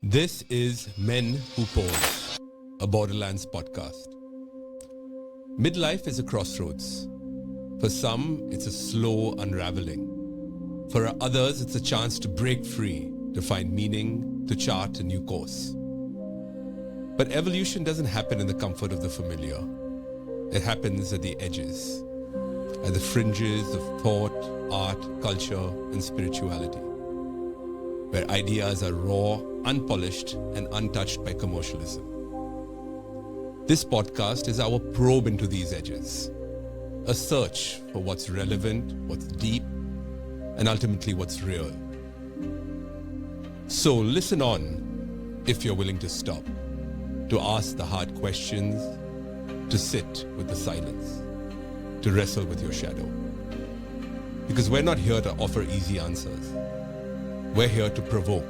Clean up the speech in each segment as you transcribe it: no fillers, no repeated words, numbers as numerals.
This is Men Who Pause, a Borderlands podcast. Midlife is a crossroads. For some, it's a slow unraveling. For others, it's a chance to break free, to find meaning, to chart a new course. But evolution doesn't happen in the comfort of the familiar. It happens at the edges, at the fringes of thought, art, culture, and spirituality, where ideas are raw, unpolished, and untouched by commercialism. This podcast is our probe into these edges, a search for what's relevant, what's deep, and ultimately what's real. So listen on if you're willing to stop, to ask the hard questions, to sit with the silence, to wrestle with your shadow. Because we're not here to offer easy answers. We're here to provoke,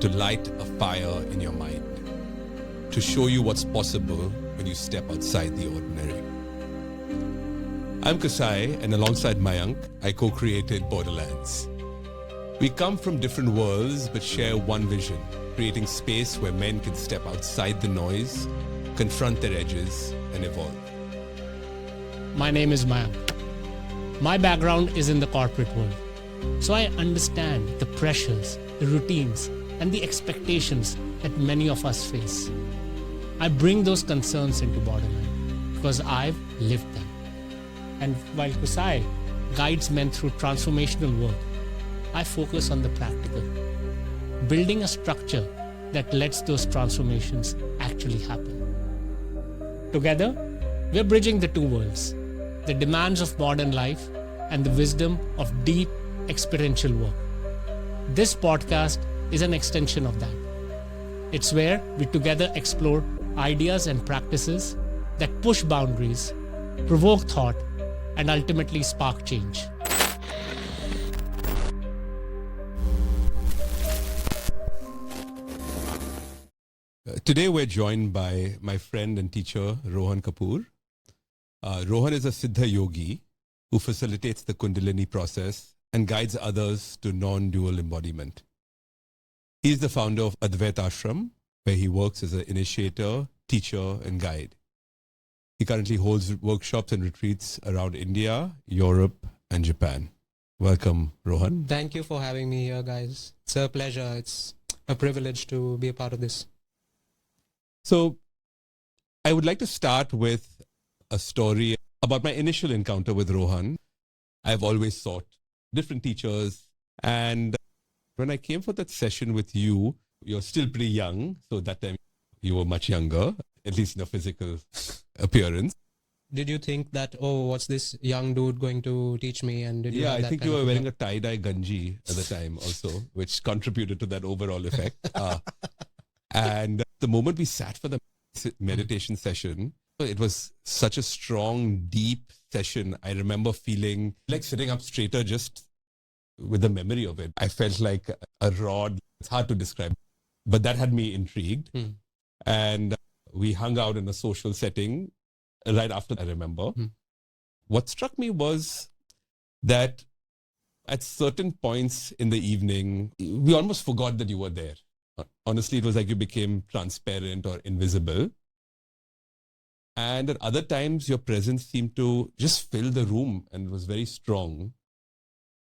to light a fire in your mind, to show you what's possible when you step outside the ordinary. I'm Qusai, and alongside Mayank, I co-created Borderlands. We come from different worlds but share one vision, creating space where men can step outside the noise, confront their edges, and evolve. My name is Mayank. My background is in the corporate world, so I understand the pressures, the routines, and the expectations that many of us face. I bring those concerns into Borderlands because I've lived them. And while Qusai guides men through transformational work, I focus on the practical, building a structure that lets those transformations actually happen. Together, we're bridging the two worlds, the demands of modern life and the wisdom of deep experiential work. This podcast is an extension of that. It's where we together explore ideas and practices that push boundaries, provoke thought, and ultimately spark change. Today we're joined by my friend and teacher, Rohan Kapur. Rohan is a Siddha yogi who facilitates the Kundalini process and guides others to non-dual embodiment. He is the founder of Advaita Ashram, where he works as an initiator, teacher, and guide. He currently holds workshops and retreats around India, Europe, and Japan. Welcome, Rohan. Thank you for having me here, guys. It's a pleasure. It's a privilege to be a part of this. So, I would like to start with a story about my initial encounter with Rohan. I've always sought different teachers, and when I came for that session with you, you're still pretty young, so that time you were much younger, at least in a physical appearance. Did you think that, oh, what's this young dude going to teach me? And did you have I that think kind you of were wearing feeling? a tie-dye ganji at the time also, which contributed to that overall effect. And the moment we sat for the meditation session, it was such a strong, deep session. I remember feeling like sitting up straighter just with the memory of it. I felt like a rod. It's hard to describe, but that had me intrigued. And we hung out in a social setting right after, I remember. What struck me was that at certain points in the evening, we almost forgot that you were there. Honestly, it was like you became transparent or invisible. And at other times, your presence seemed to just fill the room and was very strong.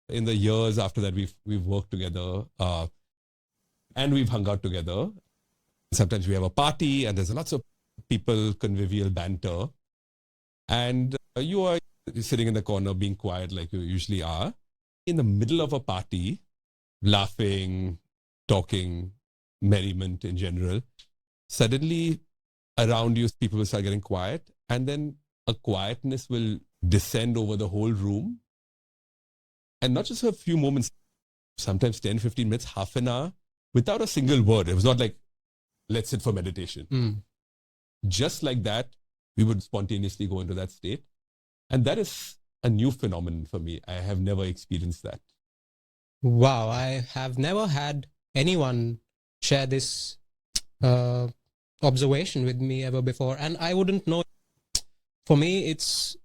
In the years after that, we've worked together and we've hung out together. Sometimes we have a party and there's lots of people, convivial banter. And you are sitting in the corner being quiet like you usually are. In the middle of a party, laughing, talking, merriment in general, suddenly around you, people will start getting quiet, and then a quietness will descend over the whole room. And not just a few moments, sometimes 10, 15 minutes, half an hour, without a single word. It was not like, let's sit for meditation. Just like that, we would spontaneously go into that state. And that is a new phenomenon for me. I have never experienced that. Wow, I have never had anyone share this observation with me ever before. And I wouldn't know. For me, it's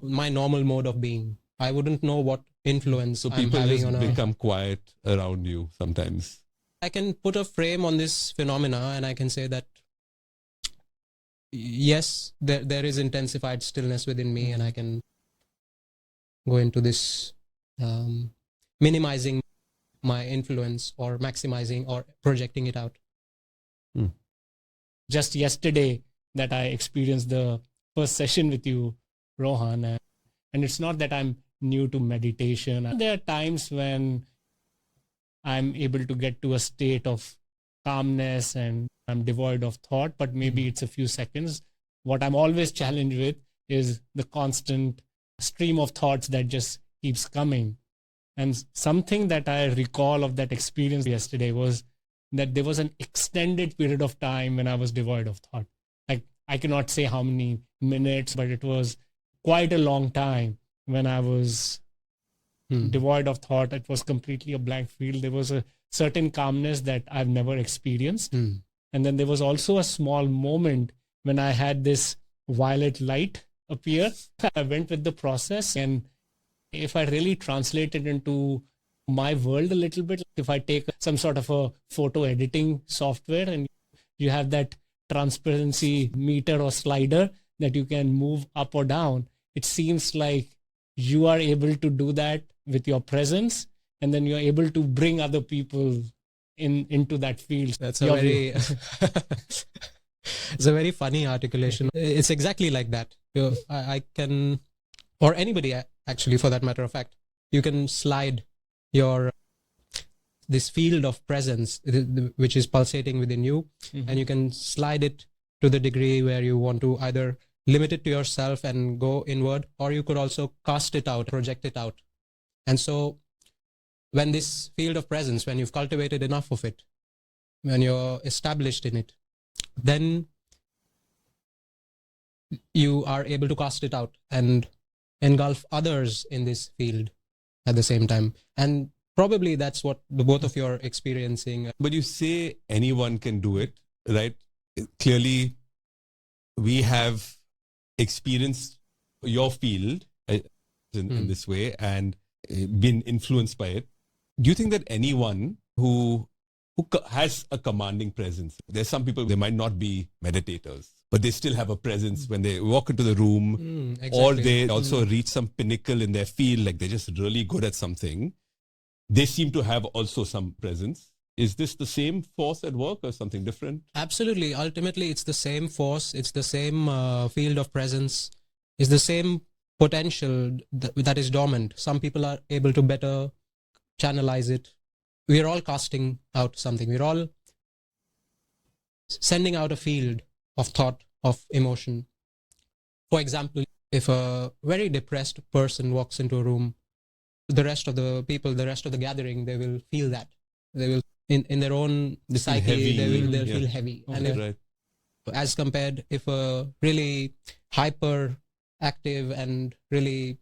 my normal mode of being. I wouldn't know what influence So I'm people having just on become quiet around you sometimes. I can put a frame on this phenomena and I can say that yes, there is intensified stillness within me, and I can go into this minimizing my influence or maximizing or projecting it out. Just yesterday that I experienced the first session with you, Rohan, and it's not that I'm new to meditation. There are times when I'm able to get to a state of calmness and I'm devoid of thought, but maybe it's a few seconds. What I'm always challenged with is the constant stream of thoughts that just keeps coming. And something that I recall of that experience yesterday was that there was an extended period of time when I was devoid of thought. Like, I cannot say how many minutes, but it was quite a long time when I was devoid of thought. It was completely a blank field. There was a certain calmness that I've never experienced. And then there was also a small moment when I had this violet light appear. I went with the process, and if I really translate it into my world a little bit, if I take some sort of a photo editing software and you have that transparency meter or slider that you can move up or down, it seems like you are able to do that with your presence, and then you're able to bring other people into that field. That's a very it's a very funny articulation. It's exactly like that. I can, or anybody actually for that matter of fact, you can slide your this field of presence which is pulsating within you, and you can slide it to the degree where you want to either limit it to yourself and go inward, or you could also cast it out, project it out. And so when this field of presence, when you've cultivated enough of it, when you're established in it, then you are able to cast it out and engulf others in this field at the same time. And probably that's what the both of you are experiencing. But you say anyone can do it, right? Clearly, we have experienced your field in this way and been influenced by it. Do you think that anyone who has a commanding presence, there's some people, they might not be meditators, but they still have a presence when they walk into the room, exactly. or they also reach some pinnacle in their field, like they're just really good at something. They seem to have also some presence. Is this the same force at work or something different? Absolutely. Ultimately, it's the same force. It's the same field of presence. It's the same potential that is dormant. Some people are able to better channelize it. We're all casting out something. We're all sending out a field of thought, of emotion. For example, if a very depressed person walks into a room, the rest of the people, the rest of the gathering, they will feel that. They will, in their own psyche, they'll feel heavy. Okay, and right. As compared, if a really hyper active and really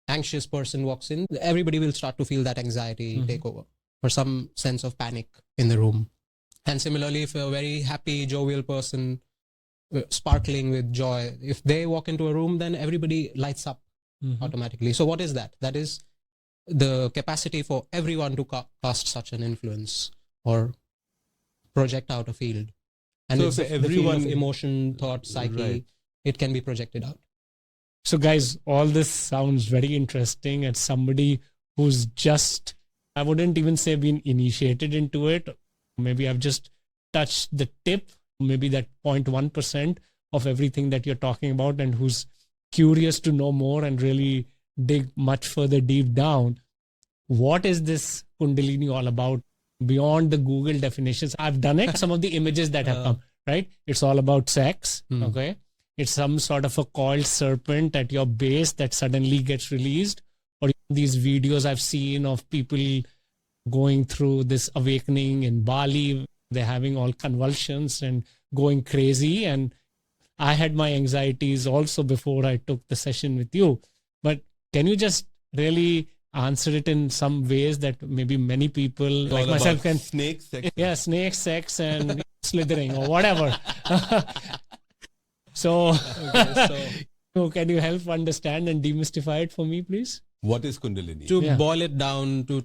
anxious person walks in, everybody will start to feel that anxiety take over, or some sense of panic in the room. And similarly, if a very happy, jovial person, sparkling with joy, if they walk into a room, then everybody lights up automatically. So what is that? That is the capacity for everyone to cast such an influence or project out a field. And so it's for everyone, the field of emotion, thought, psyche, it can be projected out. So guys, all this sounds very interesting. As somebody who's just, I wouldn't even say been initiated into it. Maybe I've just touched the tip, maybe that 0.1% of everything that you're talking about, and who's curious to know more and really dig much further deep down. What is this Kundalini all about beyond the Google definitions? I've done it. Some of the images that have come, right? It's all about sex. Okay. It's some sort of a coiled serpent at your base that suddenly gets released. Or these videos I've seen of people going through this awakening in Bali. They're having all convulsions and going crazy. And I had my anxieties also before I took the session with you. But can you just really answer it in some ways that maybe many people like myself can... Snake sex. Yeah, snake sex and slithering or whatever. So can you help understand and demystify it for me, please? What is Kundalini? To boil it down to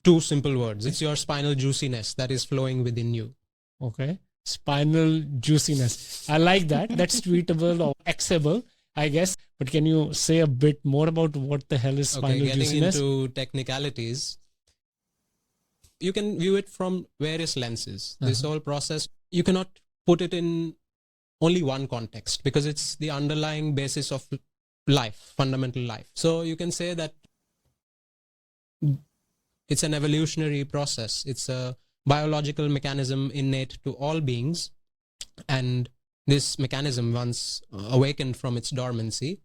two simple words. It's your spinal juiciness that is flowing within you. Okay. Spinal juiciness. I like that. That's tweetable or Xable, I guess. But can you say a bit more about what the hell is spinal Getting juiciness? into technicalities, you can view it from various lenses. This whole process, you cannot put it in only one context because it's the underlying basis of life, fundamental life. So you can say that it's an evolutionary process. It's a biological mechanism innate to all beings. And this mechanism, once awakened from its dormancy,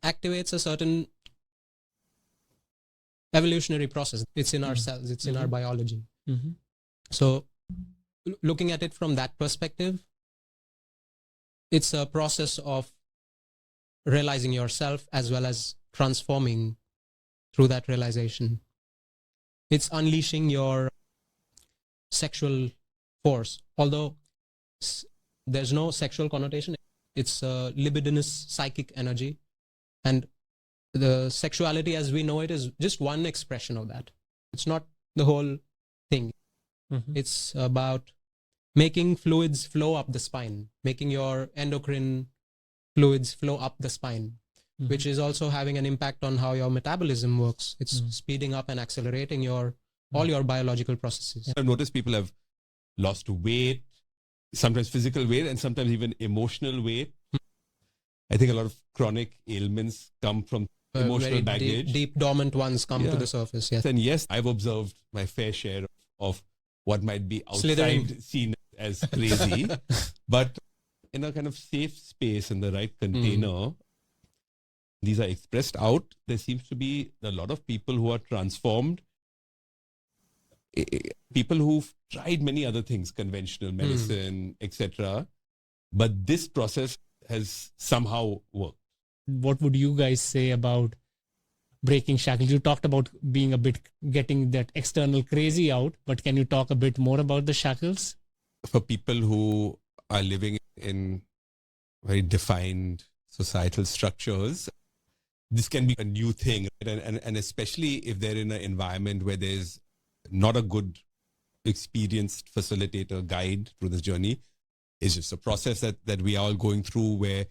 activates a certain evolutionary process. It's in our cells, it's in our biology. So looking at it from that perspective, it's a process of realizing yourself as well as transforming through that realization. It's unleashing your sexual force. Although there's no sexual connotation, it's a libidinous psychic energy. And the sexuality as we know it is just one expression of that. It's not the whole thing. It's about making fluids flow up the spine, making your endocrine fluids flow up the spine, which is also having an impact on how your metabolism works. It's speeding up and accelerating all your biological processes. I've noticed people have lost weight, sometimes physical weight and sometimes even emotional weight. I think a lot of chronic ailments come from emotional Very baggage. deep dormant ones come to the surface. Yes. And yes, I've observed my fair share of what might be outside Slithering. seen as crazy, but in a kind of safe space, in the right container, these are expressed out. There seems to be a lot of people who are transformed, people who've tried many other things, conventional medicine, etc. But this process has somehow worked. What would you guys say about breaking shackles? You talked about being a bit, getting that external crazy out, but can you talk a bit more about the shackles? For people who are living in very defined societal structures, this can be a new thing. Right? And especially if they're in an environment where there's not a good experienced facilitator guide through this journey. It's just a process that we are all going through where,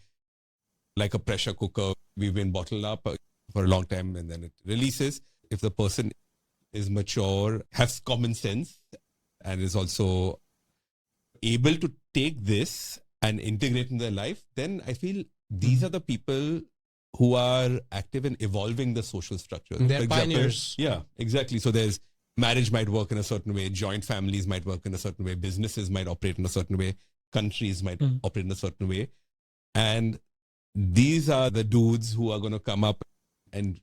like a pressure cooker, we've been bottled up for a long time and then it releases. If the person is mature, has common sense, and is also able to take this and integrate in their life, then I feel these are the people who are active in evolving the social structure. They're pioneers. Yeah, exactly. So there's marriage might work in a certain way, joint families might work in a certain way, businesses might operate in a certain way, countries might operate in a certain way. And these are the dudes who are going to come up and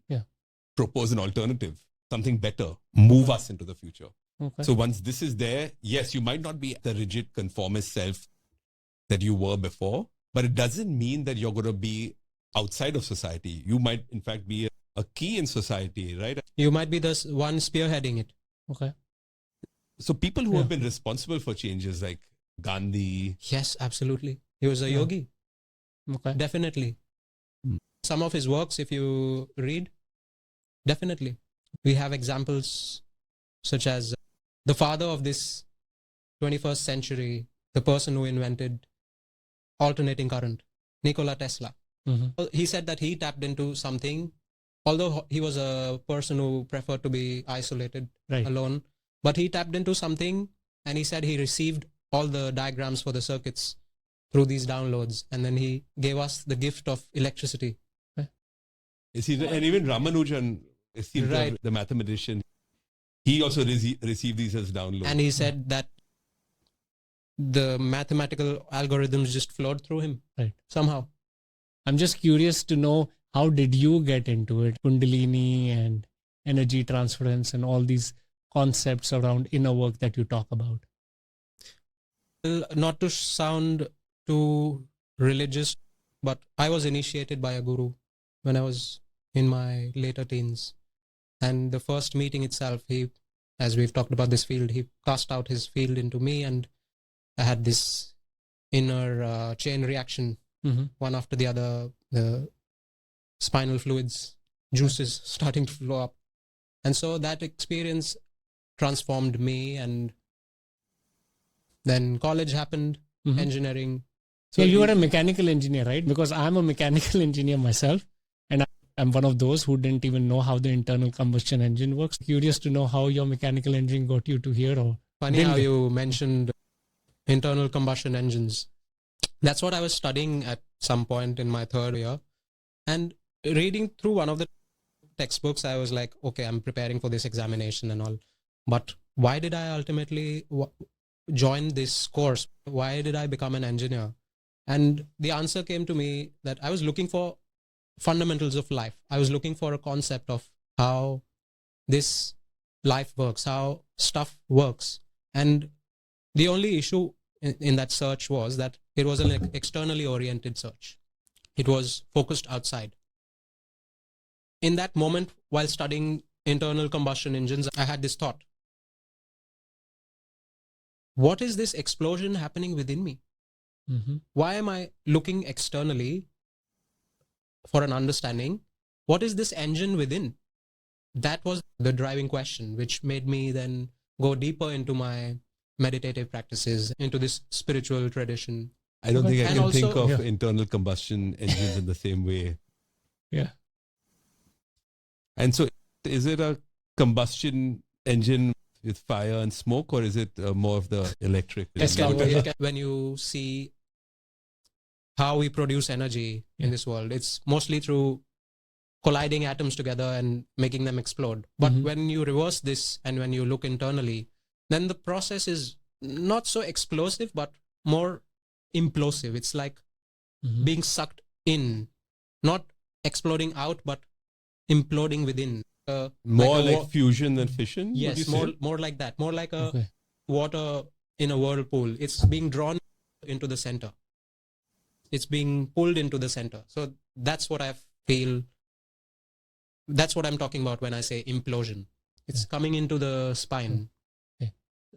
propose an alternative, something better, move us into the future. Okay. So once this is there, yes, you might not be the rigid conformist self that you were before, but it doesn't mean that you're going to be outside of society. You might, in fact, be a key in society, right? You might be the one spearheading it. Okay. So people who have been responsible for changes like Gandhi. Yes, absolutely. He was a yogi. Okay. Definitely. Some of his works, if you read, definitely. We have examples such as the father of this 21st century, the person who invented alternating current, Nikola Tesla. He said that he tapped into something, although he was a person who preferred to be isolated, alone, but he tapped into something and he said he received all the diagrams for the circuits through these downloads, and then he gave us the gift of electricity. And even Ramanujan, the mathematician, he also received these as downloads. And he said that the mathematical algorithms just flowed through him somehow. I'm just curious to know, how did you get into it? Kundalini and energy transference and all these concepts around inner work that you talk about. Well, not to sound too religious, but I was initiated by a guru when I was in my later teens. And the first meeting itself, he, as we've talked about this field, he cast out his field into me, and I had this inner chain reaction, one after the other, the spinal fluids, juices starting to flow up. And so that experience transformed me. And then college happened, Mhm. engineering. So you are a mechanical engineer, right? Because I'm a mechanical engineer myself, and I'm one of those who didn't even know how the internal combustion engine works. Curious to know how your mechanical engine got you to here. Or Funny how you mentioned internal combustion engines. That's what I was studying at some point in my third year. And reading through one of the textbooks, I was like, okay, I'm preparing for this examination and all. But why did I ultimately join this course? Why did I become an engineer? And the answer came to me that I was looking for fundamentals of life. I was looking for a concept of how this life works, how stuff works. And the only issue in that search was that it was an externally oriented search. It was focused outside. In that moment, while studying internal combustion engines, I had this thought. What is this explosion happening within me? Mm-hmm. Why am I looking externally for an understanding? What is this engine within? That was the driving question, which made me then go deeper into my meditative practices, into this spiritual tradition. I don't think I And can also- think of Yeah. internal combustion engines in the same way. Yeah. And so, is it a combustion engine with fire and smoke, or is it more of the electric? Tesla motor. When you see how we produce energy in this world, it's mostly through colliding atoms together and making them explode. But Mhm. when you reverse this and when you look internally, then the process is not so explosive, but more implosive. It's like Mhm. being sucked in, not exploding out, but imploding within. More a like wa- fusion than fission? would you Yes, say? more like that. More like a Okay. water in a whirlpool. It's being drawn into the center. It's being pulled into the center. So that's what I feel. That's what I'm talking about when I say implosion. It's coming into the spine.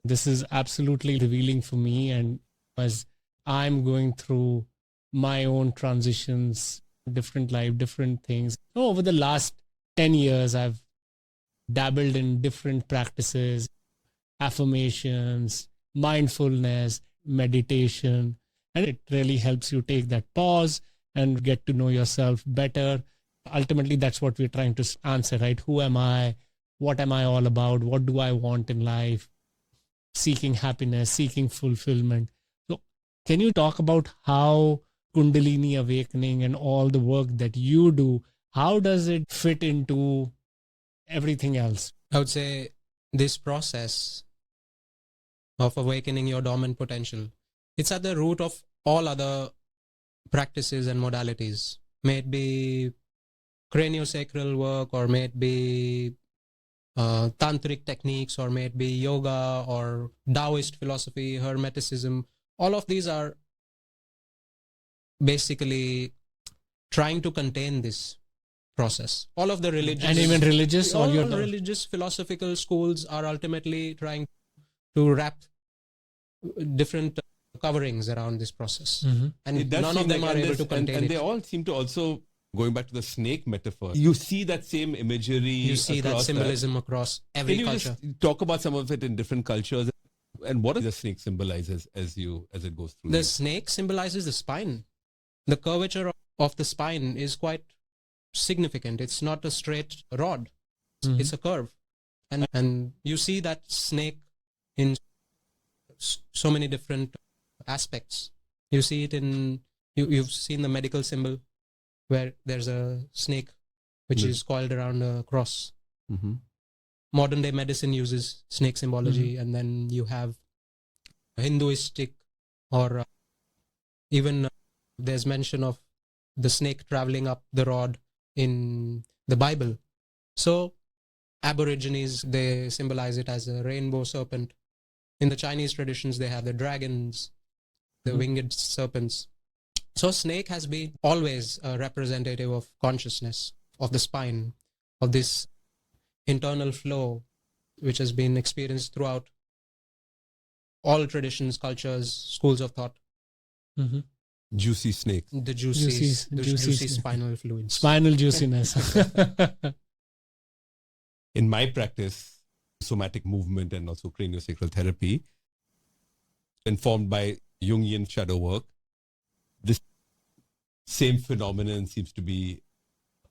This is absolutely revealing for me, and as I'm going through my own transitions, different life, different things. Over the last 10 years, I've dabbled in different practices, affirmations, mindfulness, meditation, and it really helps you take that pause and get to know yourself better. Ultimately, that's what we're trying to answer, right? Who am I? What am I all about? What do I want in life? Seeking happiness, seeking fulfillment. So can you talk about how Kundalini awakening and all the work that you do, how does it fit into everything else? I would say this process of awakening your dormant potential, it's at the root of all other practices and modalities. May it be craniosacral work, or may it be tantric techniques, or may it be yoga or Taoist philosophy, Hermeticism. All of these are basically trying to contain this process. All of the religious And even religious, all your religious philosophical schools are ultimately trying to wrap different coverings around this process, Mhm. and It does none of seem them like- are and able to this- and contain they it. all seem to also, going back to the snake metaphor, you see that same imagery. You see that across symbolism across every Can you culture. just talk about some of it in different cultures, and what does the snake symbolizes as it goes through? The you? snake symbolizes the spine. The curvature of the spine is quite significant. It's not a straight rod. Mhm. It's a curve. And you see that snake in so many different aspects. You see it in, you've seen the medical symbol where there's a snake which is coiled around a cross. Mhm. Modern day medicine uses snake symbology, and then you have Hinduistic, or even there's mention of the snake traveling up the rod in the Bible. So Aborigines, they symbolize it as a rainbow serpent. In the Chinese traditions, they have the dragons, the winged serpents. So snake has been always a representative of consciousness, of the spine, of this internal flow, which has been experienced throughout all traditions, cultures, schools of thought. Mhm. Juicy snakes. The juicy spinal fluids. Spinal juiciness. In my practice, somatic movement and also craniosacral therapy, informed by Jungian shadow work. This same phenomenon seems to be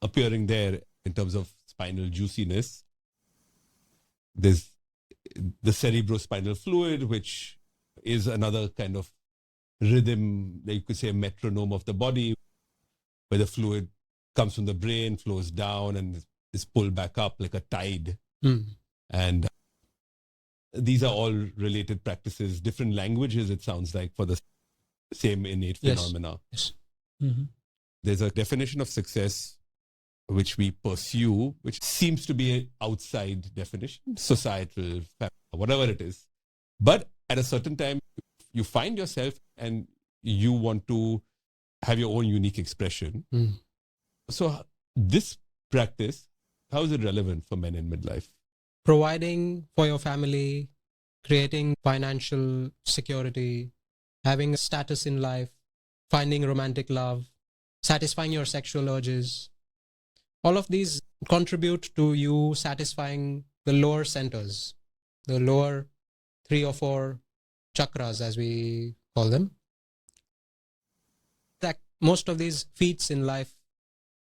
appearing there in terms of spinal juiciness. There's the cerebrospinal fluid, which is another kind of rhythm, you could say a metronome of the body, where the fluid comes from the brain, flows down, and is pulled back up like a tide. And these are all related practices, different languages, it sounds like, for the same innate phenomena. Yes. There's a definition of success which we pursue, which seems to be an outside definition, societal, whatever it is. But at a certain time, you find yourself and you want to have your own unique expression. So this practice, how is it relevant for men in midlife? Providing for your family, creating financial security, having a status in life, finding romantic love, satisfying your sexual urges. All of these contribute to you satisfying the lower centers, the lower 3 or 4 chakras, as we call them. That most of these feats in life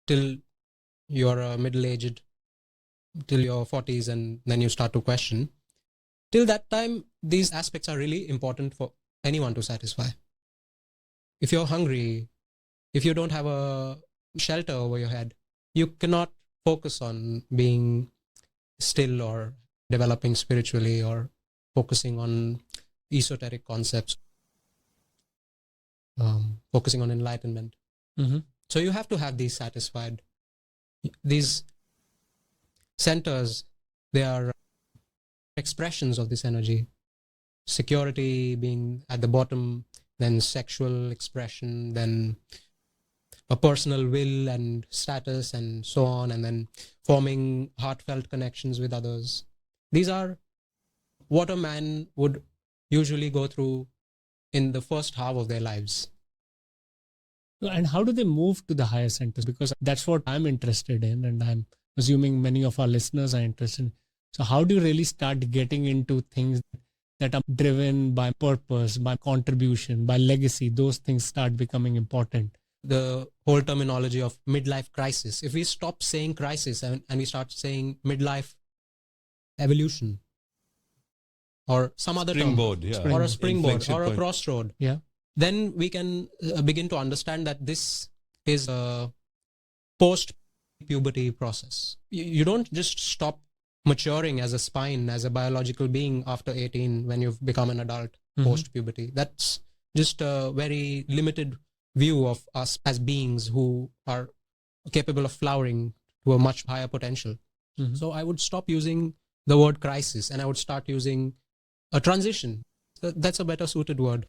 till you're middle-aged, till your 40s, and then you start to question. Till that time, these aspects are really important for anyone to satisfy. If you're hungry, if you don't have a shelter over your head, you cannot focus on being still or developing spiritually or focusing on esoteric concepts, focusing on enlightenment. So you have to have these satisfied. These centers, they are expressions of this energy. Security being at the bottom, then sexual expression, then a personal will and status and so on, and then forming heartfelt connections with others. These are what a man would usually go through in the first half of their lives. And how do they move to the higher centers? Because that's what I'm interested in, and I'm assuming many of our listeners are interested in. So how do you really start getting into things that are driven by purpose, by contribution, by legacy? Those things start becoming important. The whole terminology of midlife crisis, if we stop saying crisis and we start saying midlife evolution or some other Springboard, term, or a springboard Inflection or a point. crossroad, Yeah. then we can begin to understand that this is a post-puberty process. You don't just stop maturing as a spine, as a biological being after 18 when you've become an adult post-puberty. That's just a very limited view of us as beings who are capable of flowering to a much higher potential. So I would stop using the word crisis and I would start using a transition. That's a better suited word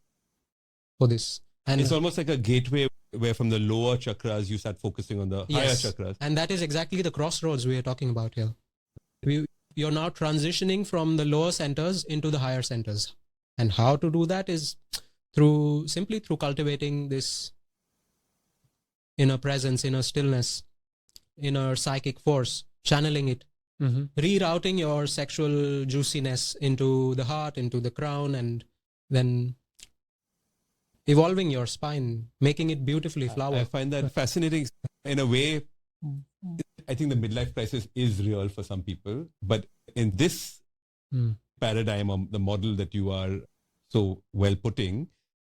for this. And It's almost like a gateway where from the lower chakras you start focusing on the higher chakras. And that is exactly the crossroads we are talking about here. You're now transitioning from the lower centers into the higher centers. And how to do that is simply through cultivating this inner presence, inner stillness, inner psychic force, channeling it, rerouting your sexual juiciness into the heart, into the crown, and then evolving your spine, making it beautifully flower. I find that fascinating. In a way, I think the midlife crisis is real for some people, but in this paradigm, or the model that you are so well putting,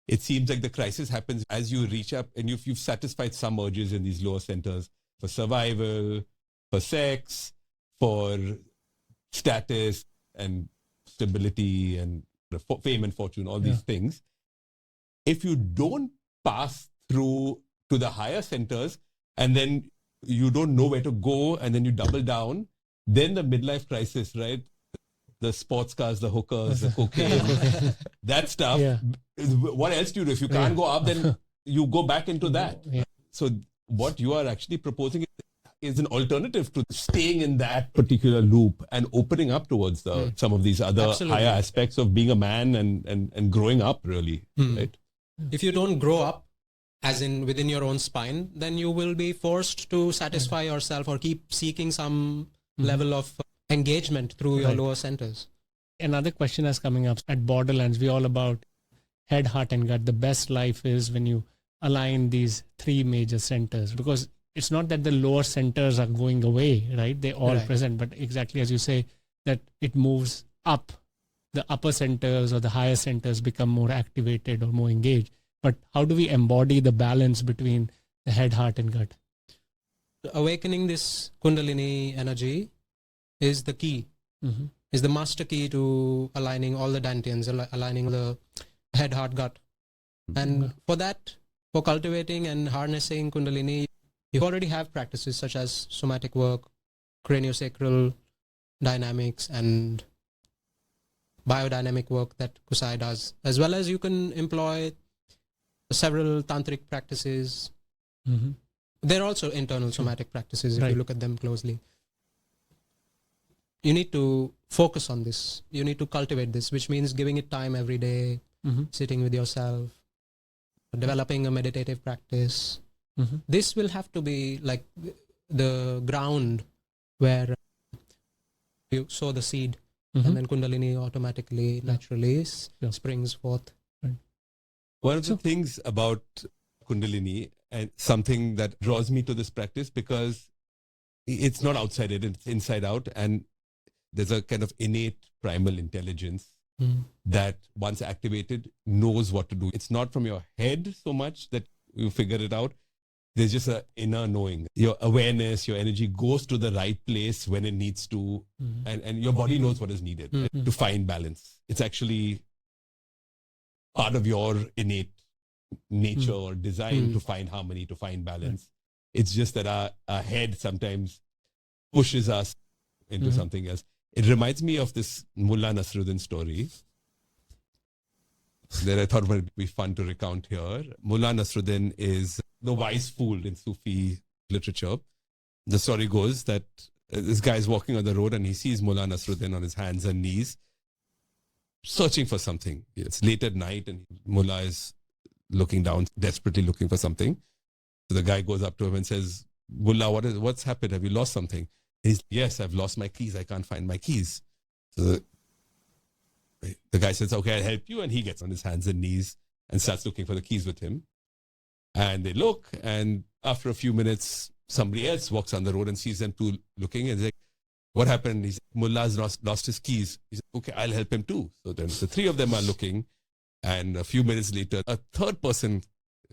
it seems like the crisis happens as you reach up and you've satisfied some urges in these lower centers for survival, for sex, for status and stability and fame and fortune, all these things. If you don't pass through to the higher centers and then you don't know where to go and then you double down, then the midlife crisis, right? The sports cars, the hookers, the cocaine, that stuff. Yeah. What else do you do? If you can't go up, then you go back into that. So what you are actually proposing is an alternative to staying in that particular loop and opening up towards some of these other higher aspects of being a man and growing up, really, right? If you don't grow up, as in within your own spine, then you will be forced to satisfy yourself or keep seeking some level of engagement through your Right. lower centers. Another question is coming up at Borderlands. We're all about head, heart, and gut. The best life is when you align these three major centers, because it's not that the lower centers are going away, right? They're all Right. present, but exactly as you say, that it moves up. The upper centers or the higher centers become more activated or more engaged. But how do we embody the balance between the head, heart, and gut? Awakening this Kundalini energy is the key, Mm-hmm. is the master key to aligning all the dantians, aligning the head, heart, gut. And for that, for cultivating and harnessing Kundalini, you already have practices such as somatic work, craniosacral dynamics, and biodynamic work that Qusai does, as well as you can employ several tantric practices. Mm-hmm. There are also internal somatic practices if Right. you look at them closely. You need to focus on this. You need to cultivate this, which means giving it time every day, Mm-hmm. sitting with yourself, developing a meditative practice. Mm-hmm. This will have to be like the ground where you sow the seed, Mm-hmm. and then Kundalini automatically, naturally Yeah. springs forth. One of the things about Kundalini, and something that draws me to this practice, because it's not outside it, it's inside out, and there's a kind of innate primal intelligence that once activated knows what to do. It's not from your head so much that you figure it out. There's just an inner knowing. Your awareness, your energy goes to the right place when it needs to, and your body knows what is needed to find balance. It's actually part of your innate nature or design to find harmony, to find balance. It's just that our head sometimes pushes us into something else. It reminds me of this Mullah Nasruddin story that I thought would be fun to recount here. Mullah Nasruddin is the wise fool in Sufi literature. The story goes that this guy is walking on the road and he sees Mullah Nasruddin on his hands and knees searching for something. It's late at night and Mullah is looking down, desperately looking for something. So the guy goes up to him and says, Mullah, what's happened? Have you lost something? He's, yes, I've lost my keys. I can't find my keys. So the guy says, okay, I'll help you. And he gets on his hands and knees and starts looking for the keys with him. And they look, and after a few minutes, somebody else walks on the road and sees them two looking, and he's like, what happened? He's like, Mullah's lost his keys. He's like, okay, I'll help him too. So then the three of them are looking, and a few minutes later, a third person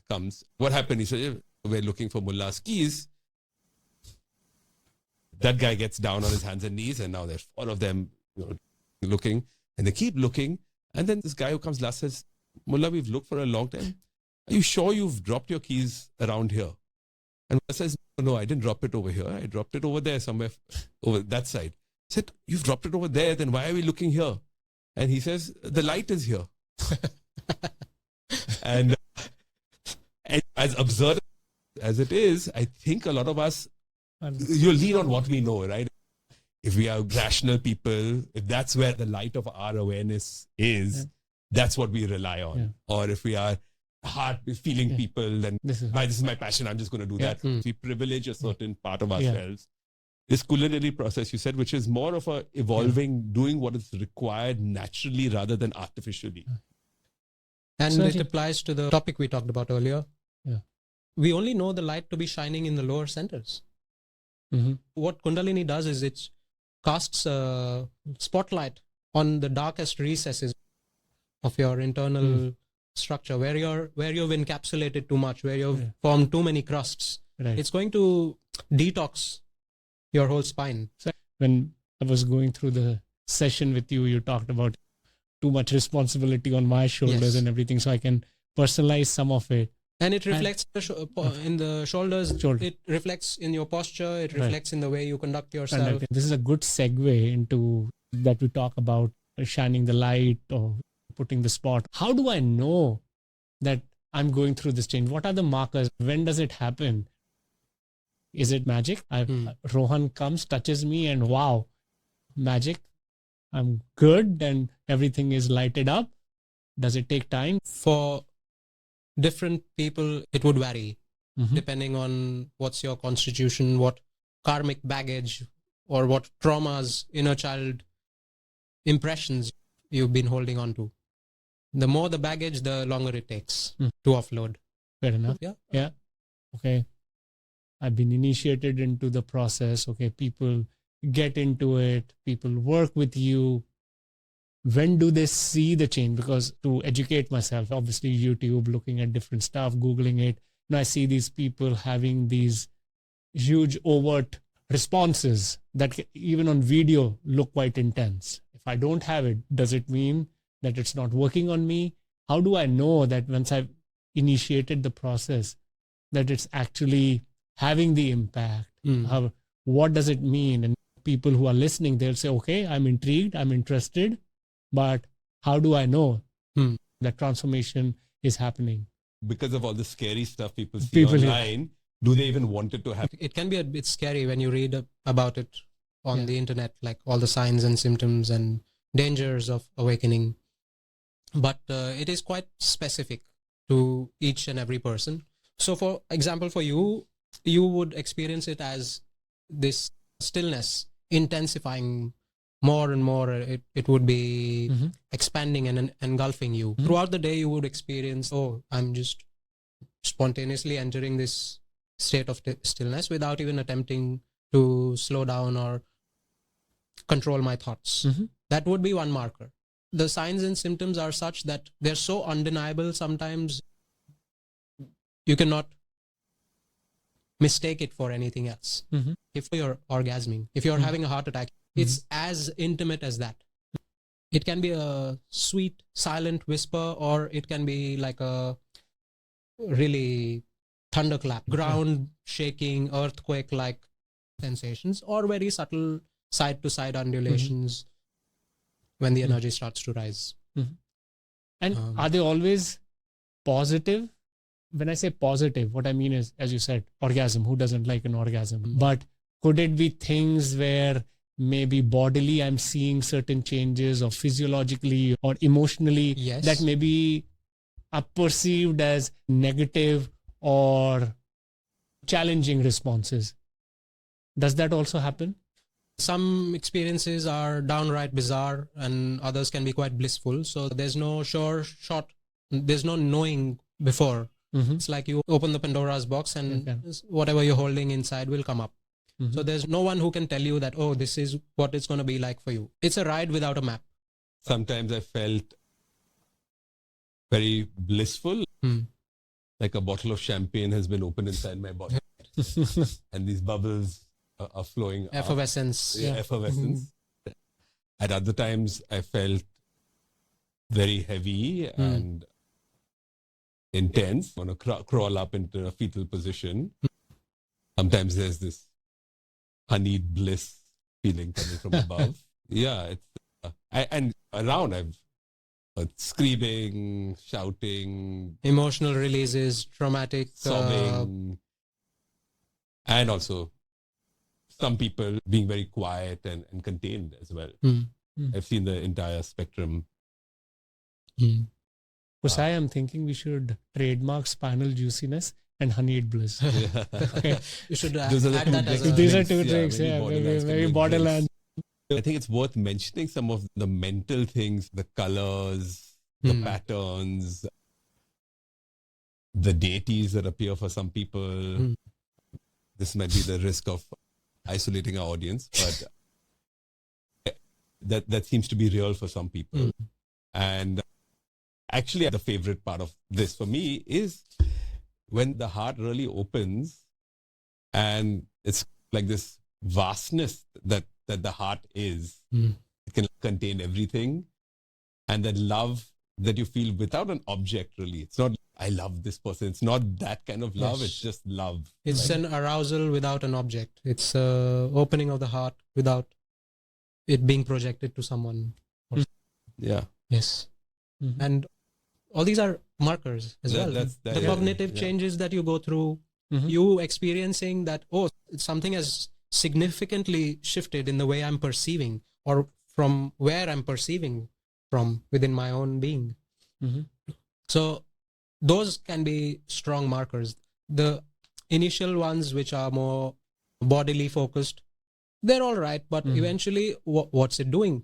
comes. What happened? He said, we're looking for Mullah's keys. That guy gets down on his hands and knees, and now there's four of them looking, and they keep looking. And then this guy who comes last says, Mullah, we've looked for a long time. Are you sure you've dropped your keys around here? And Mullah says, no, I didn't drop it over here. I dropped it over there somewhere, over that side. I said, you've dropped it over there, then why are we looking here? And he says, the light is here. and as absurd as it is, I think a lot of us, you lean on what we know, right? If we are rational people, if that's where the light of our awareness is, that's what we rely on. Yeah. Or if we are heart-feeling people, then This is this is my passion, I'm just going to do that. We privilege a certain part of ourselves. This culinary process, you said, which is more of a evolving, doing what is required naturally rather than artificially. And So it applies to the topic we talked about earlier. Yeah. We only know the light to be shining in the lower centers. What Kundalini does is it casts a spotlight on the darkest recesses of your internal structure, where you've encapsulated too much, where you've formed too many crusts. Right. It's going to detox your whole spine. So when I was going through the session with you, you talked about too much responsibility on my shoulders and everything, so I can personalize some of it. And it reflects in the shoulders. It reflects in your posture. It reflects in the way you conduct yourself. This is a good segue into that we talk about shining the light or putting the spot. How do I know that I'm going through this change? What are the markers? When does it happen? Is it magic? Rohan comes, touches me, and wow, magic. I'm good and everything is lighted up. Does it take time? For different people, it would vary depending on what's your constitution, what karmic baggage or what traumas, inner child impressions you've been holding on to. The more the baggage, the longer it takes to offload. Fair enough. Yeah. Yeah. Okay. I've been initiated into the process. Okay. People get into it. People work with you. When do they see the change? Because to educate myself, obviously YouTube, looking at different stuff, Googling it, I see these people having these huge overt responses that even on video look quite intense. If I don't have it, does it mean that it's not working on me? How do I know that once I've initiated the process, that it's actually having the impact? What does it mean? And people who are listening, they'll say, okay, I'm intrigued, I'm interested, but how do I know that transformation is happening? Because of all the scary stuff people see online, do they even want it to happen? It can be a bit scary when you read about it on the internet, like all the signs and symptoms and dangers of awakening. But it is quite specific to each and every person. So for example, for you, you would experience it as this stillness intensifying more and more. It would be expanding and engulfing you. Throughout the day, you would experience, oh, I'm just spontaneously entering this state of stillness without even attempting to slow down or control my thoughts. That would be one marker. The signs and symptoms are such that they're so undeniable sometimes you cannot mistake it for anything else. If you're orgasming, if you're having a heart attack, it's as intimate as that. It can be a sweet, silent whisper, or it can be like a really thunderclap, ground shaking, earthquake-like sensations, or very subtle side-to-side undulations when the energy starts to rise. And are they always positive? When I say positive, what I mean is, as you said, orgasm. Who doesn't like an orgasm? But could it be things where maybe bodily I'm seeing certain changes, or physiologically or emotionally that maybe are perceived as negative or challenging responses? Does that also happen? Some experiences are downright bizarre and others can be quite blissful. So there's no sure shot, there's no knowing before. It's like you open the Pandora's box and whatever you're holding inside will come up. So there's no one who can tell you that, oh, this is what it's going to be like for you. It's a ride without a map. Sometimes I felt very blissful, like a bottle of champagne has been opened inside my body. And these bubbles are flowing. Effervescence. Effervescence. At other times, I felt very heavy and intense. I want to crawl up into a fetal position. Sometimes there's this honeyed bliss feeling coming from above. It's and around I've screaming, shouting, emotional releases, traumatic sobbing, and also some people being very quiet and contained as well. I've seen the entire spectrum. Qusai, I'm thinking we should trademark spinal juiciness and honeyed bliss. Okay. You should add These are that as a... These are two drinks, very Borderlands. I think it's worth mentioning some of the mental things, the colors, the patterns, the deities that appear for some people. This might be the risk of isolating our audience, but that seems to be real for some people. And actually, the favorite part of this for me is when the heart really opens and it's like this vastness that the heart is. It can contain everything. And that love that you feel without an object, really. It's not, I love this person. It's not that kind of love. It's just love. It's an arousal without an object. It's opening of the heart without it being projected to someone. Yes. And all these are markers as well. The cognitive changes that you go through, you experiencing that, oh, something has significantly shifted in the way I'm perceiving, or from where I'm perceiving from within my own being. So those can be strong markers. The initial ones, which are more bodily focused, they're all right, but eventually what's it doing?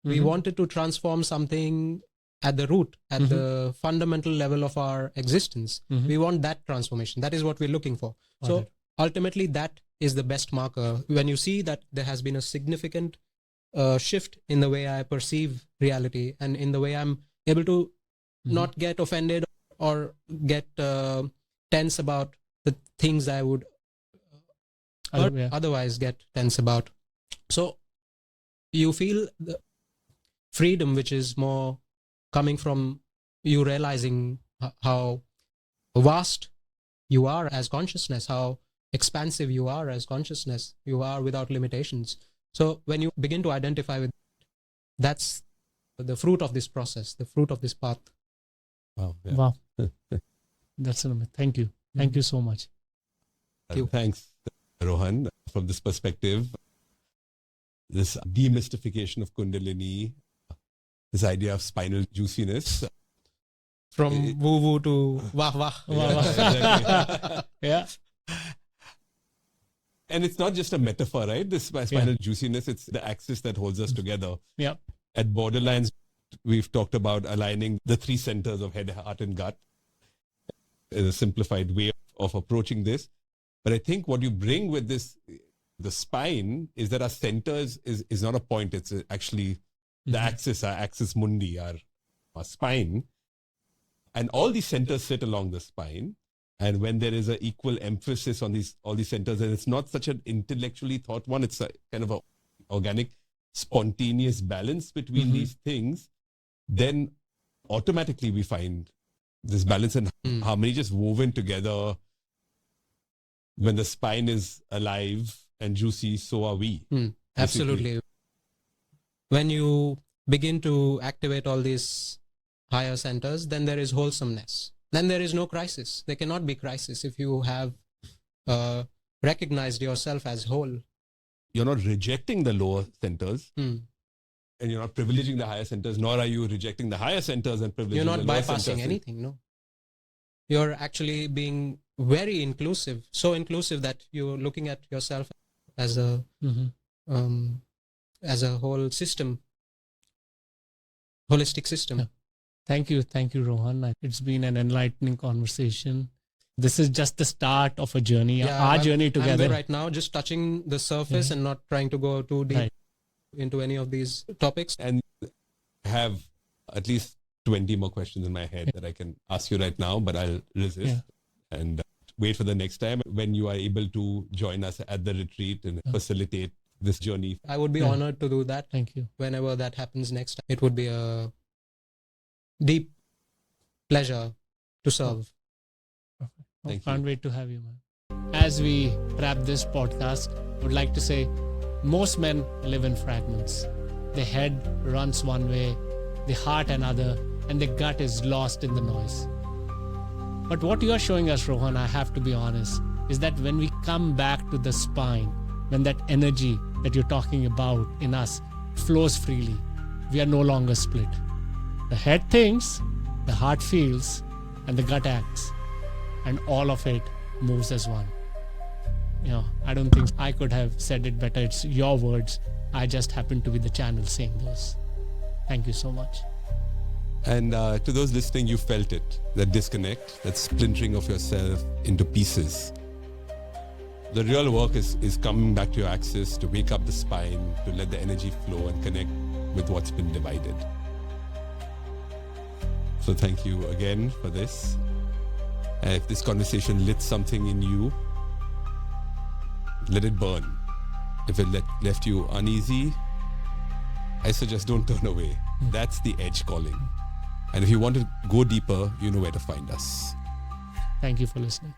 We wanted to transform something at the root, at the fundamental level of our existence. We want that transformation. That is what we're looking for. So ultimately, that is the best marker. When you see that there has been a significant shift in the way I perceive reality and in the way I'm able to not get offended or get tense about the things I would otherwise get tense about. So you feel the freedom, which is more coming from you realizing how vast you are as consciousness, how expansive you are as consciousness. You are without limitations. So when you begin to identify with that's the fruit of this process, the fruit of this path. Wow. Yeah. Wow. That's amazing. Thank you. Thank you so much. Thanks, Rohan. From this perspective, this demystification of Kundalini, this idea of spinal juiciness. From woo-woo to wah-wah. Exactly. Yeah. And it's not just a metaphor, right? This spinal juiciness, it's the axis that holds us together. Yeah. At Borderlands, we've talked about aligning the three centers of head, heart, and gut as a simplified way of approaching this. But I think what you bring with this, the spine, is that our centers is not a point. It's actually the axis, our axis mundi, our spine. And all these centers sit along the spine. And when there is an equal emphasis on all these centers, and it's not such an intellectually thought one, it's a kind of a organic, spontaneous balance between these things, then automatically we find this balance and harmony just woven together. When the spine is alive and juicy, so are we. Absolutely. When you begin to activate all these higher centers, then there is wholesomeness. Then there is no crisis. There cannot be crisis if you have recognized yourself as whole. You're not rejecting the lower centers, and you're not privileging the higher centers, nor are you rejecting the higher centers and privileging the lower centers. You're not bypassing centers. anything, no. You're actually being very inclusive, so inclusive that you're looking at yourself as a whole system, holistic system. Yeah. Thank you, Rohan. It's been an enlightening conversation. This is just the start of a journey, our journey together. I'm right now just touching the surface and not trying to go too deep into any of these topics. And I have at least 20 more questions in my head that I can ask you right now, but I'll resist and wait for the next time when you are able to join us at the retreat and facilitate this journey. I would be honored to do that. Thank you. Whenever that happens next time, it would be a deep pleasure to serve. I can't wait to have you, man. As we wrap this podcast, I would like to say most men live in fragments. The head runs one way, the heart another, and the gut is lost in the noise. But what you are showing us, Rohan, I have to be honest, is that when we come back to the spine, when that energy that you're talking about in us flows freely, we are no longer split. The head thinks, the heart feels, and the gut acts. And all of it moves as one. I don't think I could have said it better. It's your words. I just happen to be the channel saying those. Thank you so much. And to those listening, you felt it, that disconnect, that splintering of yourself into pieces. The real work is coming back to your axis, to wake up the spine, to let the energy flow and connect with what's been divided. So thank you again for this. And if this conversation lit something in you, let it burn. If it left you uneasy, I suggest don't turn away. That's the edge calling. And if you want to go deeper, you know where to find us. Thank you for listening.